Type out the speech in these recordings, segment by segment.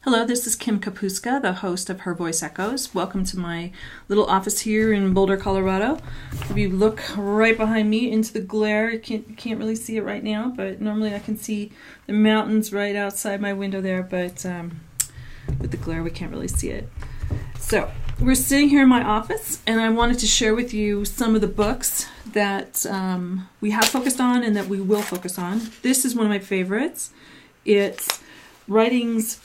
Hello, this is Kim Kapuska, the host of Her Voice Echoes. Welcome to my little office here in Boulder, Colorado. If you look right behind me into the glare, you can't really see it right now, but normally I can see the mountains right outside my window there, but with the glare we can't really see it. So, we're sitting here in my office, and I wanted to share with you some of the books that we have focused on and that we will focus on. This is one of my favorites. It's writings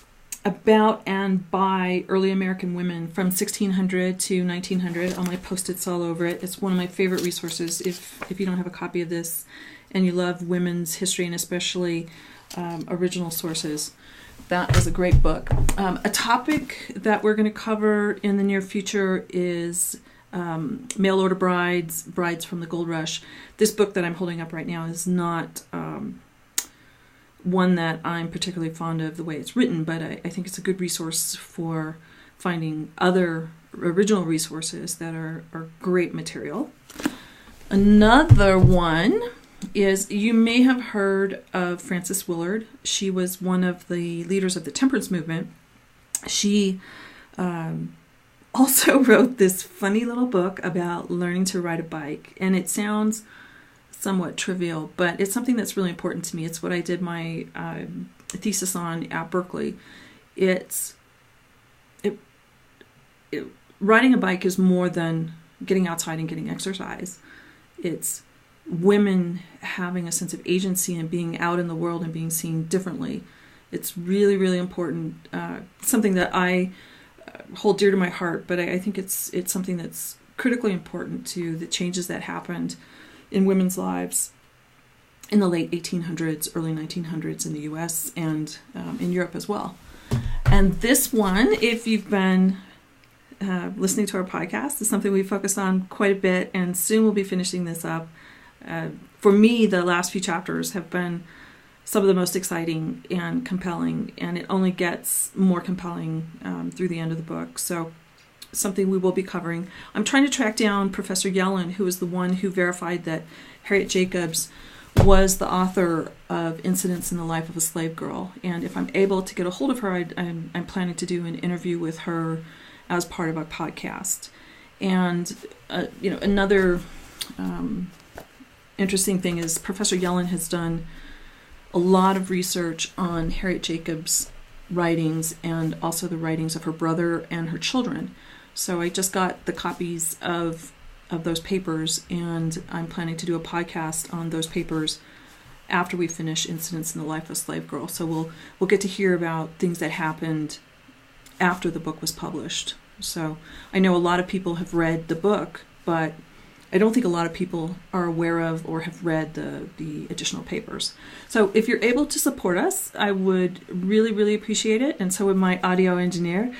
about and by early American women from 1600 to 1900. All my post-its all over it. It's one of my favorite resources if you don't have a copy of this and you love women's history and especially original sources. That is a great book. A topic that we're going to cover in the near future is mail order brides from the gold rush. This book that I'm holding up right now is not one that I'm particularly fond of the way it's written, but I think it's a good resource for finding other original resources that are great material. Another one is, you may have heard of Frances Willard. She was one of the leaders of the temperance movement. She also wrote this funny little book about learning to ride a bike, and it sounds somewhat trivial, but it's something that's really important to me. It's what I did my thesis on at Berkeley. Riding a bike is more than getting outside and getting exercise. It's women having a sense of agency and being out in the world and being seen differently. It's really, really important. Something that I hold dear to my heart, but I think it's something that's critically important to the changes that happened in women's lives in the late 1800s, early 1900s in the US and in Europe as well. And this one, if you've been listening to our podcast, is something we focused on quite a bit, and soon we'll be finishing this up. For me, the last few chapters have been some of the most exciting and compelling, and it only gets more compelling through the end of the book. So something we will be covering. I'm trying to track down Professor Yellen, who is the one who verified that Harriet Jacobs was the author of Incidents in the Life of a Slave Girl. And if I'm able to get a hold of her, I'm planning to do an interview with her as part of our podcast. And another interesting thing is Professor Yellen has done a lot of research on Harriet Jacobs' writings and also the writings of her brother and her children. So I just got the copies of those papers, and I'm planning to do a podcast on those papers after we finish Incidents in the Life of a Slave Girl. So we'll get to hear about things that happened after the book was published. So I know a lot of people have read the book, but I don't think a lot of people are aware of or have read the additional papers. So if you're able to support us, I would really, really appreciate it, and so would my audio engineer.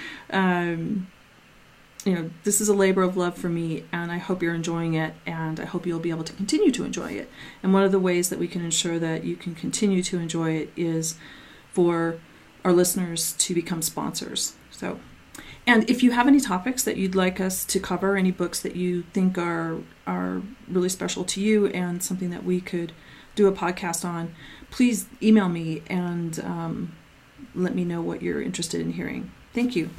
This is a labor of love for me, and I hope you're enjoying it, and I hope you'll be able to continue to enjoy it. And one of the ways that we can ensure that you can continue to enjoy it is for our listeners to become sponsors. So, and if you have any topics that you'd like us to cover, any books that you think are really special to you and something that we could do a podcast on, please email me and let me know what you're interested in hearing. Thank you.